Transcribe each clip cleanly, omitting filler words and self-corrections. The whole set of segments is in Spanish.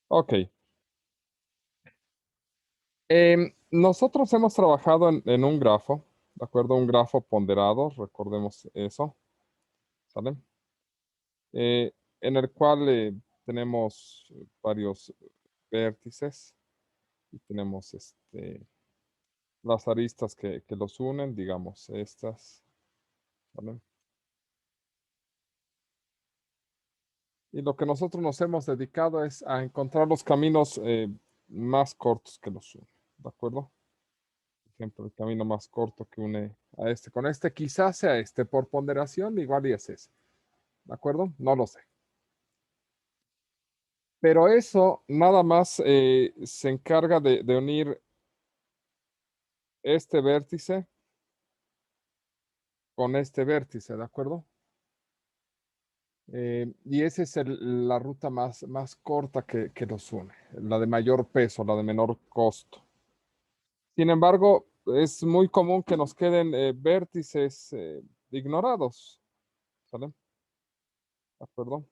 Ok. Nosotros hemos trabajado en un grafo, ¿de acuerdo? Un grafo ponderado, recordemos eso, ¿sale? Eh, en el cual tenemos varios vértices y tenemos las aristas que los unen, digamos, estas, ¿vale? Y lo que nosotros nos hemos dedicado es a encontrar los caminos más cortos que los unen, ¿de acuerdo? Por ejemplo, el camino más corto que une a este con este, quizás sea este por ponderación, igual y es ese, ¿de acuerdo? No lo sé. Pero eso nada más se encarga de unir este vértice con este vértice, ¿de acuerdo? Y esa es la ruta más corta que los une, la de mayor peso, la de menor costo. Sin embargo, es muy común que nos queden vértices ignorados, ¿sale? ¿De acuerdo?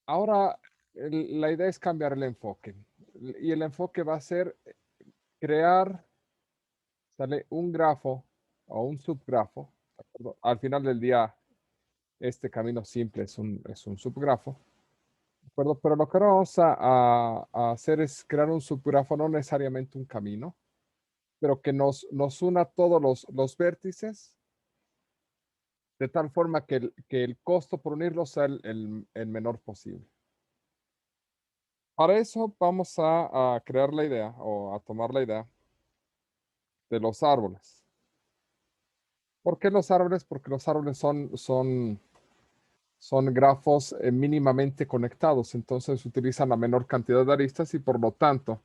Ahora, la idea es cambiar el enfoque. Y el enfoque va a ser crear, ¿sale? Un grafo o un subgrafo, ¿de acuerdo? Al final del día, este camino simple es un subgrafo, ¿de acuerdo? Pero lo que ahora vamos a hacer es crear un subgrafo, no necesariamente un camino, pero que nos una todos los vértices de tal forma que el costo por unirlos sea el menor posible. Para eso vamos a crear la idea o a tomar la idea de los árboles. ¿Por qué los árboles? Porque los árboles son grafos mínimamente conectados, entonces utilizan la menor cantidad de aristas y por lo tanto,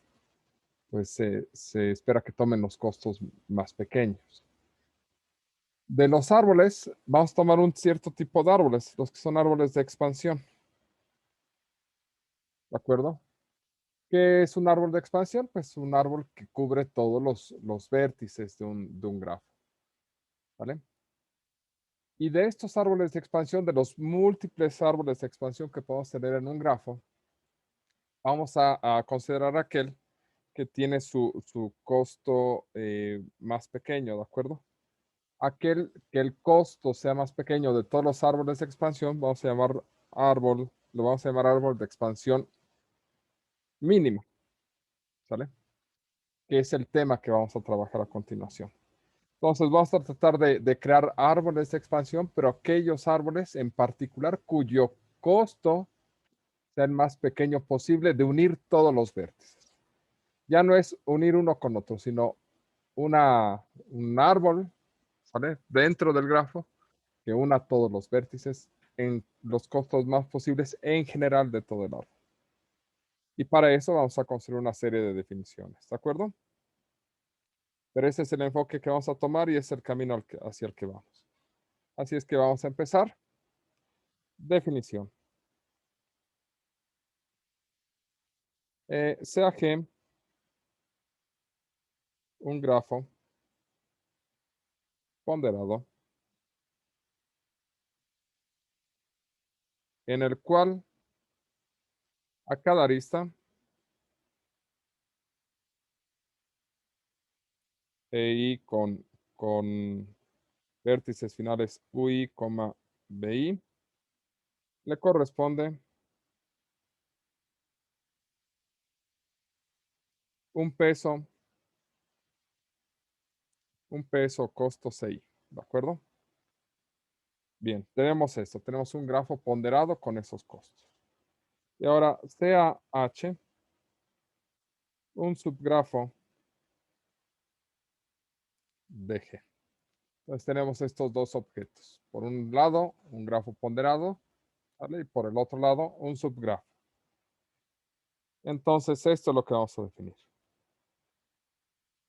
pues se espera que tomen los costos más pequeños. De los árboles, vamos a tomar un cierto tipo de árboles, los que son árboles de expansión, ¿de acuerdo? ¿Qué es un árbol de expansión? Pues un árbol que cubre todos los vértices de un grafo, ¿vale? Y de estos árboles de expansión, de los múltiples árboles de expansión que podemos tener en un grafo, vamos a considerar aquel que tiene su costo más pequeño, ¿de acuerdo? Aquel que el costo sea más pequeño de todos los árboles de expansión, lo vamos a llamar árbol de expansión mínimo, ¿sale? Que es el tema que vamos a trabajar a continuación. Entonces vamos a tratar de crear árboles de expansión, pero aquellos árboles en particular cuyo costo sea el más pequeño posible de unir todos los vértices. Ya no es unir uno con otro, sino un árbol, ¿sale? Dentro del grafo que una todos los vértices en los costos más posibles en general de todo el árbol. Y para eso vamos a construir una serie de definiciones, ¿de acuerdo? Pero ese es el enfoque que vamos a tomar y es el camino hacia el que vamos. Así es que vamos a empezar. Definición. Sea G un grafo ponderado en el cual a cada arista EI con vértices finales UI, BI le corresponde un peso, costo CI, ¿de acuerdo? Bien, tenemos esto, tenemos un grafo ponderado con esos costos. Y ahora sea H un subgrafo de G. Entonces tenemos estos dos objetos. Por un lado, un grafo ponderado, ¿vale? Y por el otro lado, un subgrafo. Entonces, esto es lo que vamos a definir.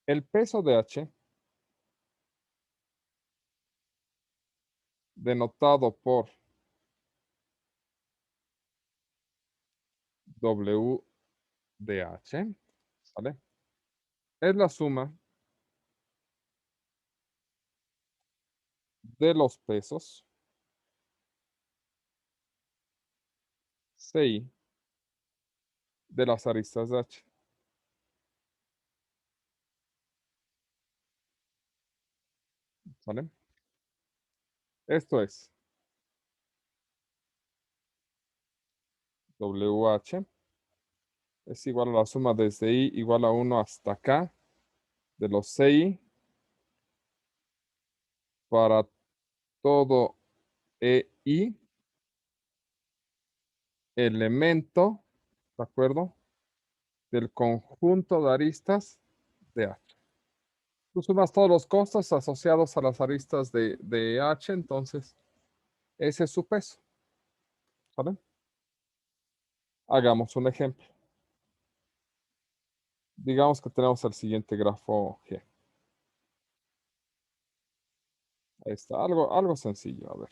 El peso de H, denotado por W de H, ¿vale? Es la suma de los pesos CI de las aristas de H. ¿Sale? Esto es WH es igual a la suma desde I igual a 1 hasta acá de los CI para todo EI elemento, ¿de acuerdo? Del conjunto de aristas de H. Tú sumas todos los costos asociados a las aristas de H, entonces ese es su peso. ¿Vale? Hagamos un ejemplo. Digamos que tenemos el siguiente grafo G. Ahí está, algo sencillo. A ver.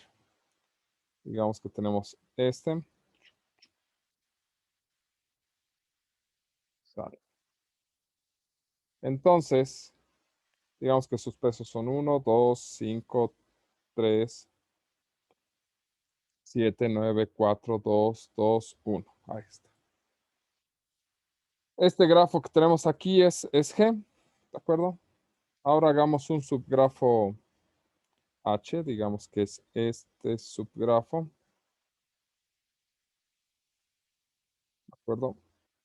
Digamos que tenemos este. Sale. Entonces, digamos que sus pesos son 1, 2, 5, 3, 7, 9, 4, 2, 2, 1. Ahí está. Este grafo que tenemos aquí es G, ¿de acuerdo? Ahora hagamos un subgrafo H, digamos que es este subgrafo, ¿de acuerdo?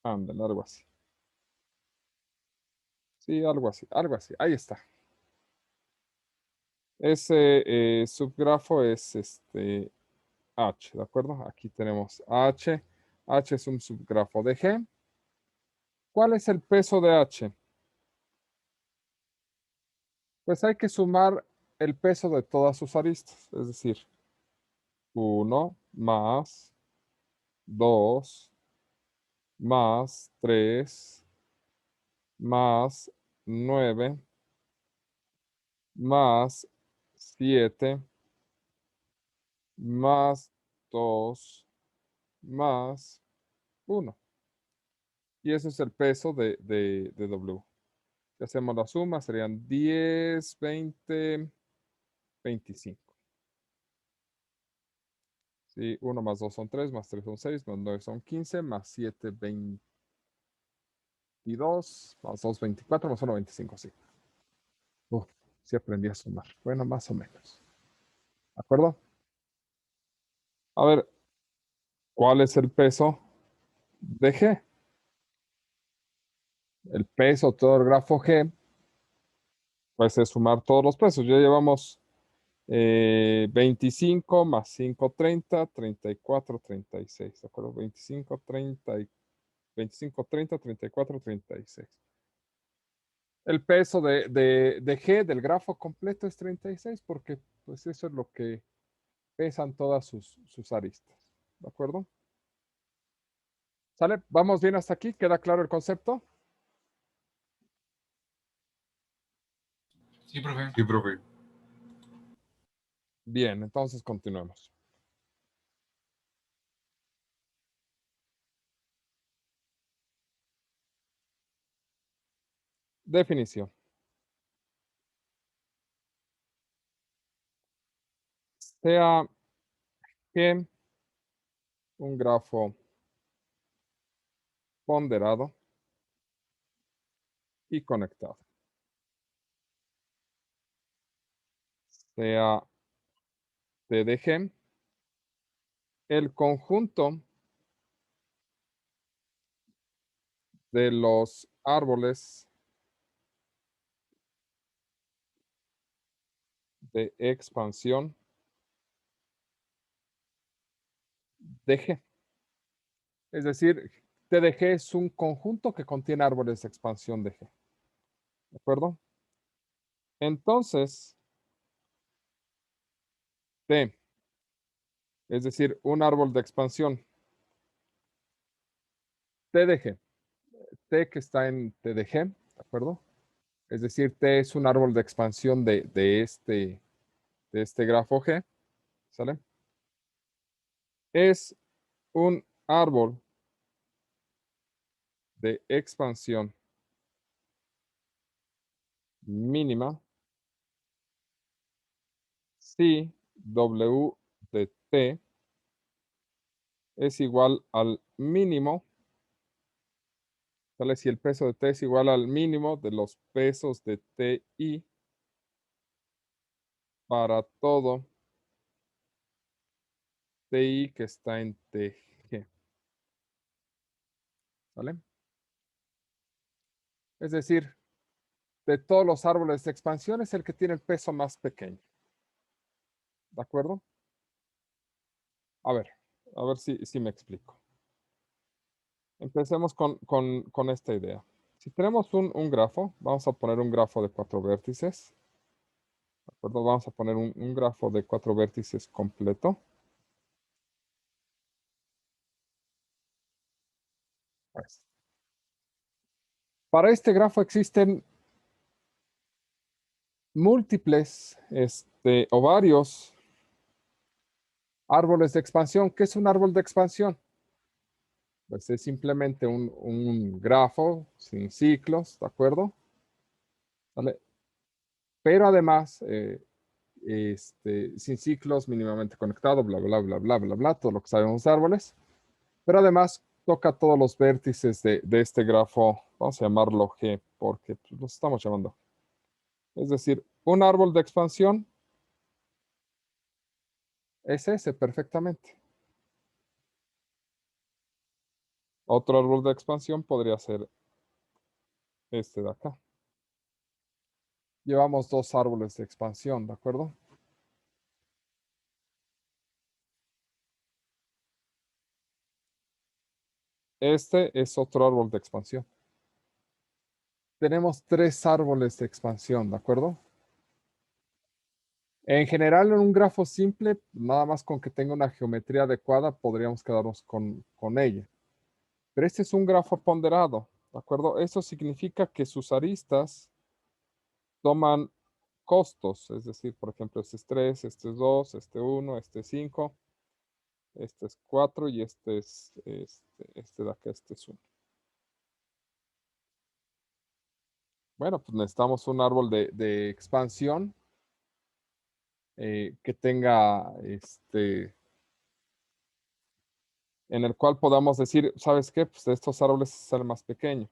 Ándale, algo así. Sí, algo así, algo así. Ahí está. Ese subgrafo es este H, ¿de acuerdo? Aquí tenemos H. H es un subgrafo de G. ¿Cuál es el peso de H? Pues hay que sumar el peso de todas sus aristas, es decir, 1 más 2 más 3 más 9 más 7 más 2 más 1. Y eso es el peso de W. Si hacemos la suma, serían 10, 20, 25. Sí, 1 más 2 son 3, más 3 son 6, más 9 son 15, más 7, 22, más 2, 24, más 1, 25, sí. Sí aprendí a sumar. Bueno, más o menos. ¿De acuerdo? A ver, ¿cuál es el peso de G? El peso, todo el grafo G, pues es sumar todos los pesos. Ya llevamos 25 más 5, 30, 34, 36. ¿De acuerdo? 25, 30, 25, 30, 34, 36. El peso de G del grafo completo es 36 porque pues eso es lo que pesan todas sus aristas. ¿De acuerdo? ¿Sale? ¿Vamos bien hasta aquí? ¿Queda claro el concepto? Sí, profe. Sí, profe. Bien, entonces continuemos. Definición. Sea G un grafo ponderado y conectado. Sea T de G el conjunto de los árboles de expansión de G. Es decir, T de G es un conjunto que contiene árboles de expansión de G. ¿De acuerdo? Entonces, T, es decir, un árbol de expansión T de G. T que está en T de G, ¿de acuerdo? Es decir, T es un árbol de expansión de este grafo G, ¿sale? Es un árbol de expansión mínima si W de T es igual al mínimo ¿Sale? Si el peso de T es igual al mínimo de los pesos de TI para todo TI que está en TG. ¿Vale? Es decir, de todos los árboles de expansión es el que tiene el peso más pequeño. ¿De acuerdo? A ver si me explico. Empecemos con esta idea. Si tenemos un grafo, vamos a poner un grafo de 4 vértices. ¿De acuerdo? Vamos a poner un grafo de 4 vértices completo. Pues, para este grafo existen múltiples o varios árboles de expansión. ¿Qué es un árbol de expansión? Pues es simplemente un grafo sin ciclos, ¿de acuerdo? ¿Vale? Pero además, sin ciclos, mínimamente conectado, bla, bla, bla, bla, bla, bla, todo lo que sabemos de árboles. Pero además toca todos los vértices de este grafo, vamos a llamarlo G, porque pues, los estamos llamando. Es decir, un árbol de expansión es ese perfectamente. Otro árbol de expansión podría ser este de acá. Llevamos 2 árboles de expansión, ¿de acuerdo? Este es otro árbol de expansión. Tenemos 3 árboles de expansión, ¿de acuerdo? En general, en un grafo simple, nada más con que tenga una geometría adecuada, podríamos quedarnos con ella. Pero este es un grafo ponderado, ¿de acuerdo? Eso significa que sus aristas toman costos, es decir, por ejemplo, este es 3, este es 2, este 1, este es 5, este es 4 y este es este de acá, este es 1. Bueno, pues necesitamos un árbol de expansión que tenga en el cual podamos decir, ¿sabes qué? Pues de estos árboles es el más pequeño.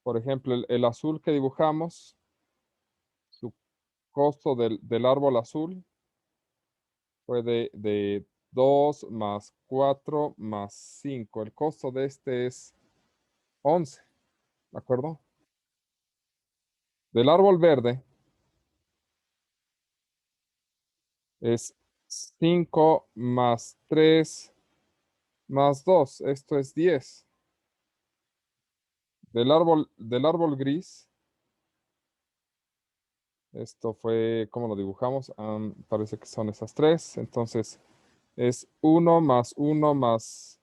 Por ejemplo, el azul que dibujamos, su costo del árbol azul fue de 2 más 4 más 5. El costo de este es 11, ¿de acuerdo? Del árbol verde es 5 más 3 más 2. Esto es 10. Del árbol gris, esto fue, ¿cómo lo dibujamos? Parece que son esas 3. Entonces, es 1 más 1 más,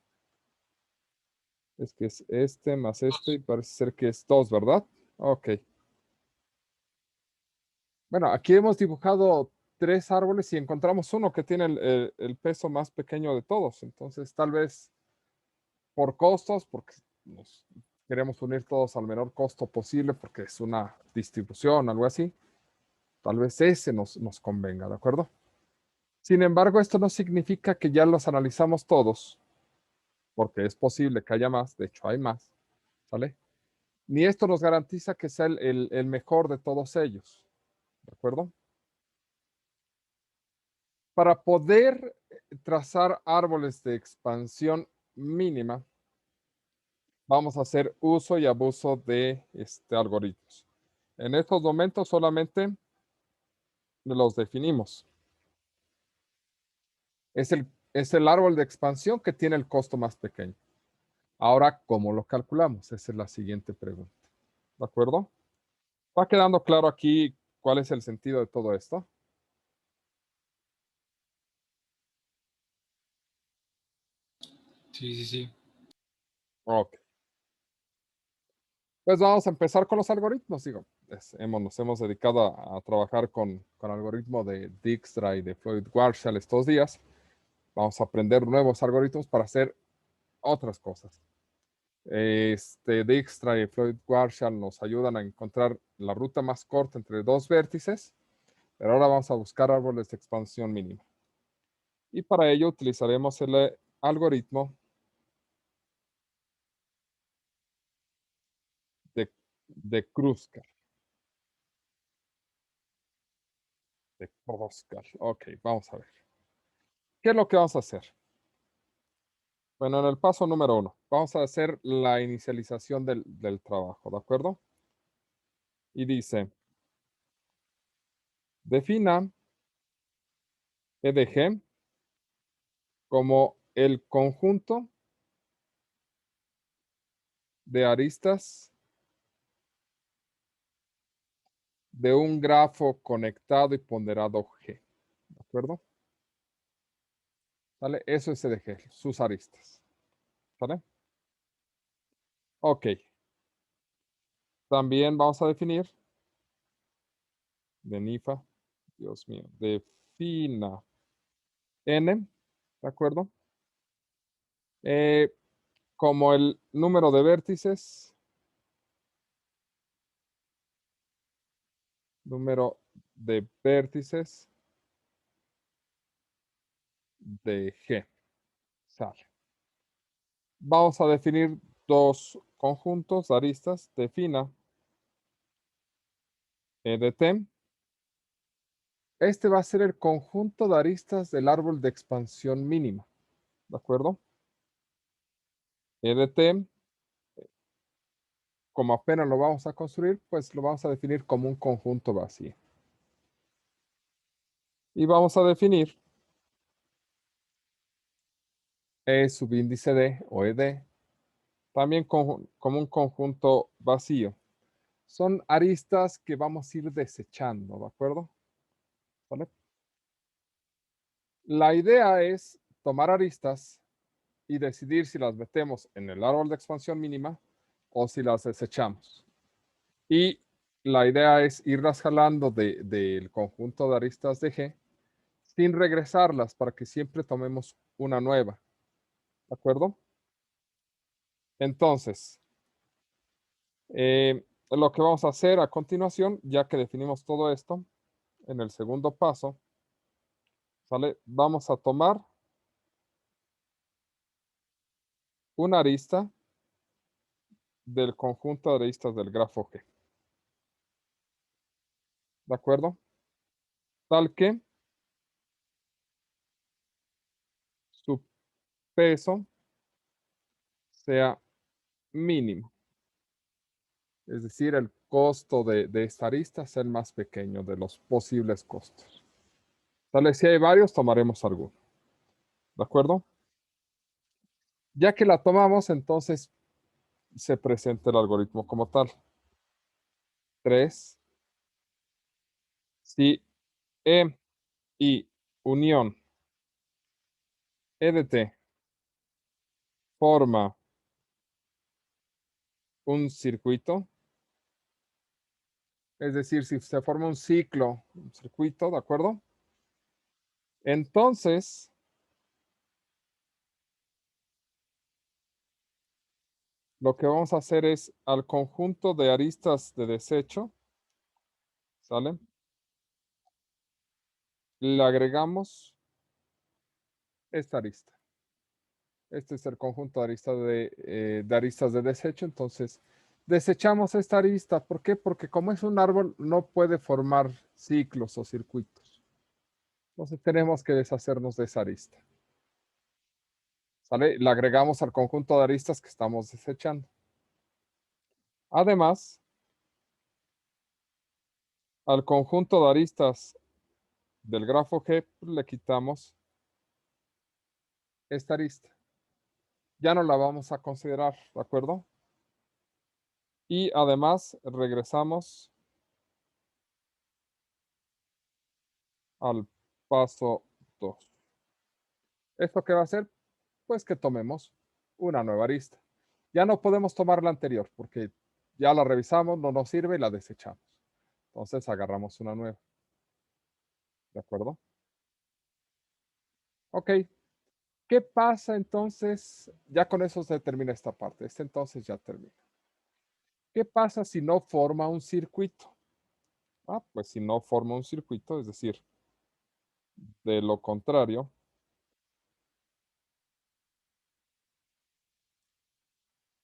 es que es este más este, y parece ser que es 2, ¿verdad? Ok. Bueno, aquí hemos dibujado 3 árboles y encontramos uno que tiene el peso más pequeño de todos. Entonces, tal vez por costos, porque nos queremos unir todos al menor costo posible, porque es una distribución, algo así, tal vez ese nos convenga, ¿de acuerdo? Sin embargo, esto no significa que ya los analizamos todos, porque es posible que haya más, de hecho hay más, ¿vale? Ni esto nos garantiza que sea el mejor de todos ellos, ¿de acuerdo? Para poder trazar árboles de expansión mínima, vamos a hacer uso y abuso de algoritmos. En estos momentos solamente los definimos. Es el árbol de expansión que tiene el costo más pequeño. Ahora, ¿cómo lo calculamos? Esa es la siguiente pregunta. ¿De acuerdo? ¿Va quedando claro aquí cuál es el sentido de todo esto? Sí, sí, sí. Ok. Pues vamos a empezar con los algoritmos. Digo, nos hemos dedicado a trabajar con algoritmo de Dijkstra y de Floyd-Warshall estos días. Vamos a aprender nuevos algoritmos para hacer otras cosas. Dijkstra y Floyd-Warshall nos ayudan a encontrar la ruta más corta entre 2 vértices, pero ahora vamos a buscar árboles de expansión mínima. Y para ello utilizaremos el algoritmo de Kruskal. De Kruskal. Ok, vamos a ver. ¿Qué es lo que vamos a hacer? Bueno, en el paso número 1, vamos a hacer la inicialización del trabajo, ¿de acuerdo? Y dice, defina E de G como el conjunto de aristas de un grafo conectado y ponderado G, ¿de acuerdo? ¿Vale? Eso es E de G, sus aristas, ¿vale? Ok, también vamos a definir de NIFA, Dios mío, defina N, ¿de acuerdo? Eh, como el número de vértices, número de vértices de G, sale. Vamos a definir dos conjuntos de aristas, defina E de T. Este va a ser el conjunto de aristas del árbol de expansión mínima, ¿de acuerdo? E de T, como apenas lo vamos a construir, pues lo vamos a definir como un conjunto vacío. Y vamos a definir E subíndice D o ED, también como un conjunto vacío. Son aristas que vamos a ir desechando, ¿de acuerdo? ¿Vale? La idea es tomar aristas y decidir si las metemos en el árbol de expansión mínima o si las desechamos. Y la idea es irlas jalando del conjunto de aristas de G sin regresarlas para que siempre tomemos una nueva. ¿De acuerdo? Entonces, lo que vamos a hacer a continuación, ya que definimos todo esto, en el segundo paso, ¿sale? Vamos a tomar una arista del conjunto de aristas del grafo G. ¿De acuerdo? Tal que su peso sea mínimo. Es decir, el costo de esta arista es el más pequeño de los posibles costos. Tal vez si hay varios, tomaremos alguno. ¿De acuerdo? Ya que la tomamos, entonces se presenta el algoritmo como tal. 3. Si E y unión E de T forma un circuito, es decir, si se forma un ciclo, un circuito, ¿de acuerdo? Entonces, lo que vamos a hacer es al conjunto de aristas de desecho, ¿sale? Le agregamos esta arista. Este es el conjunto de aristas de desecho. Entonces, desechamos esta arista. ¿Por qué? Porque como es un árbol, no puede formar ciclos o circuitos. Entonces, tenemos que deshacernos de esa arista. ¿Sale? La agregamos al conjunto de aristas que estamos desechando. Además, al conjunto de aristas del grafo G le quitamos esta arista. Ya no la vamos a considerar, ¿de acuerdo? Y además regresamos al paso 2. ¿Esto qué va a hacer? Pues que tomemos una nueva arista. Ya no podemos tomar la anterior porque ya la revisamos, no nos sirve y la desechamos. Entonces agarramos una nueva. ¿De acuerdo? Ok. ¿Qué pasa entonces? Ya con eso se termina esta parte. Este entonces ya termina. ¿Qué pasa si no forma un circuito? Ah, pues si no forma un circuito, es decir, de lo contrario,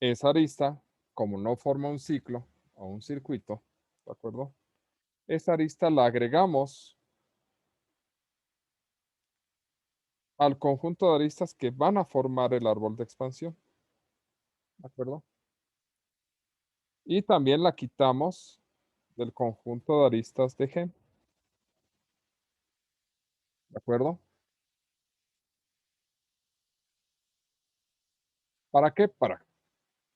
esa arista, como no forma un ciclo, o un circuito, ¿de acuerdo? Esa arista la agregamos al conjunto de aristas que van a formar el árbol de expansión, ¿de acuerdo? Y también la quitamos del conjunto de aristas de G, ¿de acuerdo? ¿Para qué? Para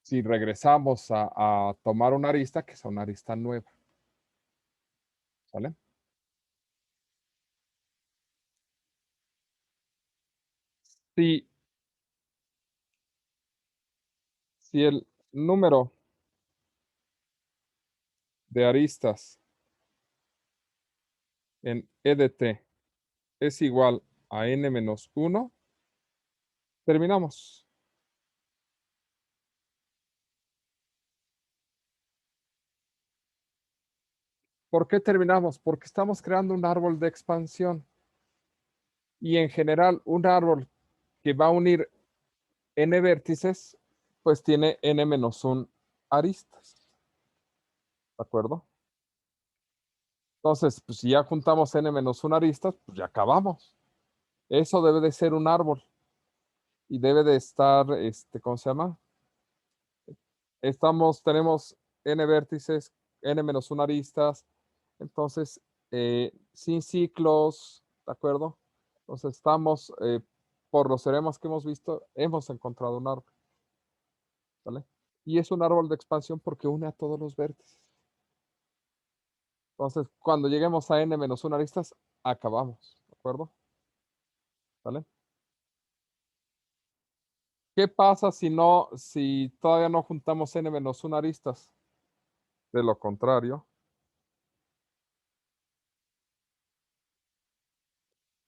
si regresamos a tomar una arista, que sea una arista nueva, ¿sale? Si, si el número de aristas en E de t es igual a n-1, terminamos. ¿Por qué terminamos? Porque estamos creando un árbol de expansión. Y en general, un árbol que va a unir n vértices, pues tiene n-1 aristas. ¿De acuerdo? Entonces, pues si ya juntamos n-1 aristas, pues ya acabamos. Eso debe de ser un árbol. Y debe de estar, ¿cómo se llama? Tenemos n vértices, n-1 aristas. Entonces, sin ciclos, ¿de acuerdo? Entonces estamos, por los teoremas que hemos visto, hemos encontrado un árbol, ¿vale? Y es un árbol de expansión porque une a todos los vértices. Entonces, cuando lleguemos a n-1 aristas, acabamos, ¿de acuerdo? ¿Vale? ¿Qué pasa si todavía no juntamos n-1 aristas? De lo contrario,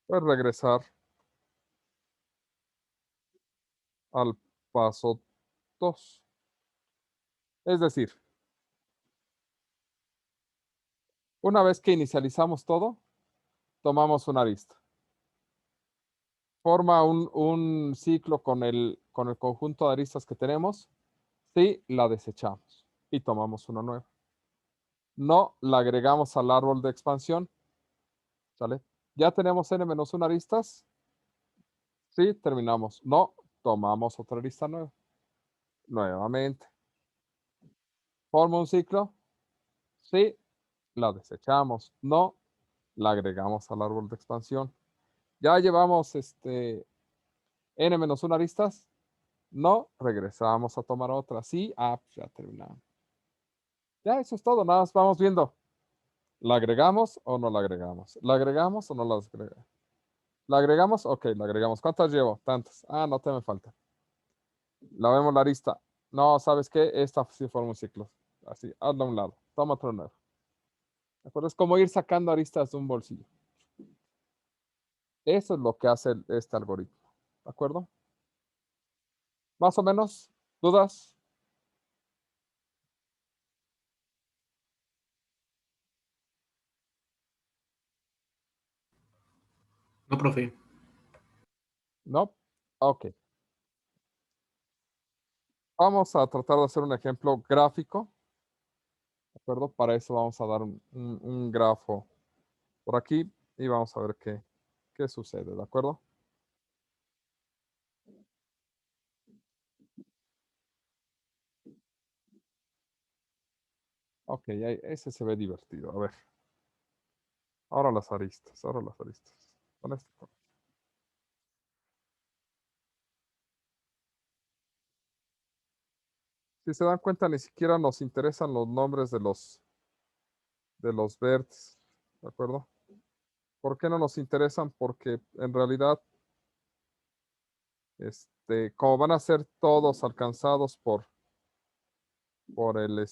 pues regresar al paso 2. Es decir, una vez que inicializamos todo, tomamos una arista. Forma un ciclo con el conjunto de aristas que tenemos. Sí, la desechamos y tomamos una nueva. No la agregamos al árbol de expansión. ¿Sale? Ya tenemos n-1 aristas. Sí, terminamos. No, tomamos otra arista nueva. Nuevamente. Forma un ciclo. Sí, la desechamos. No, la agregamos al árbol de expansión. Ya llevamos n-1 aristas. No, regresamos a tomar otra. Sí, pues ya terminamos. Ya, eso es todo. Nada más vamos viendo. ¿La agregamos o no la agregamos? ¿La agregamos o no la agregamos? ¿La agregamos? Ok, la agregamos. ¿Cuántas llevo? Tantas. Ah, no te me falta. La vemos la arista. No, ¿sabes qué? Esta sí forma un ciclo. Así, hazla a un lado. Toma otro nuevo. ¿De acuerdo? Es como ir sacando aristas de un bolsillo. Eso es lo que hace este algoritmo. ¿De acuerdo? Más o menos. ¿Dudas? No, profe. ¿No? Ok. Vamos a tratar de hacer un ejemplo gráfico. ¿De acuerdo? Para eso vamos a dar un grafo por aquí y vamos a ver qué sucede. ¿De acuerdo? Ok, ese se ve divertido. A ver. Ahora las aristas, ahora las aristas. Con esto. Si se dan cuenta, ni siquiera nos interesan los nombres de los vértices. ¿De acuerdo? ¿Por qué no nos interesan? Porque en realidad, como van a ser todos alcanzados por el,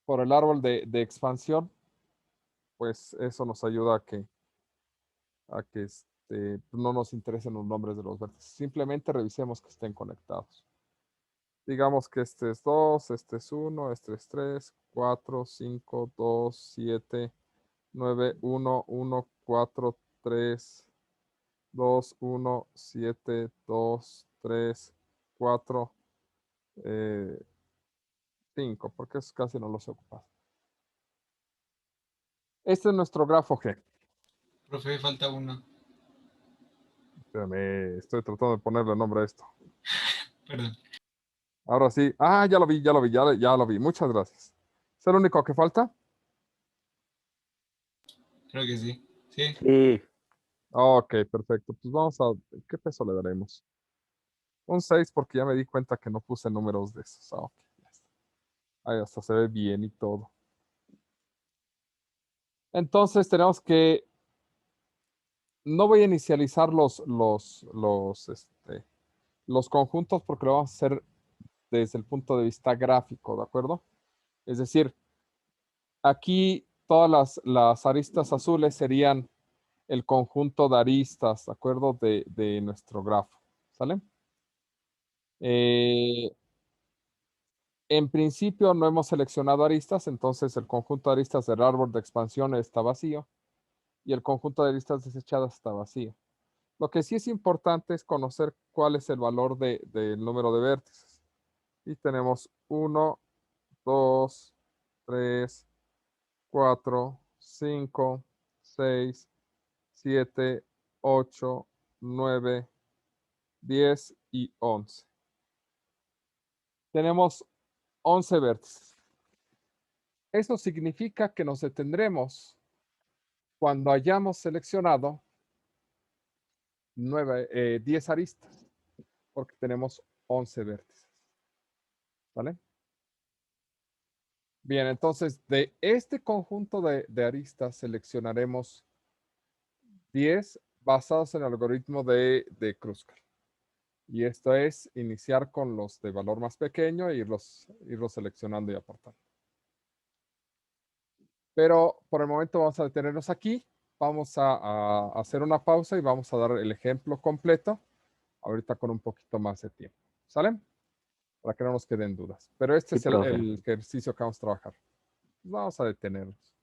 por el árbol de expansión, pues eso nos ayuda a que no nos interesen los nombres de los vértices. Simplemente revisemos que estén conectados. Digamos que este es 2, este es 1, este es 3, 4, 5, 2, 7, 9, 1, 1, 4, 3, 2, 1, 7, 2, 3, 4, 5, porque eso casi no los he ocupado. Este es nuestro grafo G. Profe, falta uno. Espérame, estoy tratando de ponerle nombre a esto. Perdón. Ahora sí. Ah, ya lo vi, ya lo vi. Muchas gracias. ¿Es el único que falta? Creo que sí. Sí. Sí, Ok, perfecto. Pues vamos a... ¿Qué peso le daremos? Un 6 porque ya me di cuenta que no puse números de esos. Ah, ok, ya está. Ahí hasta se ve bien y todo. Entonces tenemos que... No voy a inicializar los conjuntos porque lo vamos a hacer desde el punto de vista gráfico, ¿de acuerdo? Es decir, aquí todas las aristas azules serían el conjunto de aristas, ¿de acuerdo? De nuestro grafo, ¿sale? En principio no hemos seleccionado aristas, entonces el conjunto de aristas del árbol de expansión está vacío y el conjunto de aristas desechadas está vacío. Lo que sí es importante es conocer cuál es el valor del número de vértices. Y tenemos 1, 2, 3, 4, 5, 6, 7, 8, 9, 10 y 11. Tenemos 11 vértices. Eso significa que nos detendremos cuando hayamos seleccionado 10 aristas, porque tenemos 11 vértices. ¿Vale? Bien, entonces de este conjunto de aristas seleccionaremos 10 basados en el algoritmo de Kruskal. Y esto es iniciar con los de valor más pequeño e irlos seleccionando y aportando. Pero por el momento vamos a detenernos aquí. Vamos a hacer una pausa y vamos a dar el ejemplo completo. Ahorita con un poquito más de tiempo. ¿Sale? Para que no nos queden dudas. Pero este sí, es profe. el ejercicio que vamos a trabajar. Vamos a detenernos.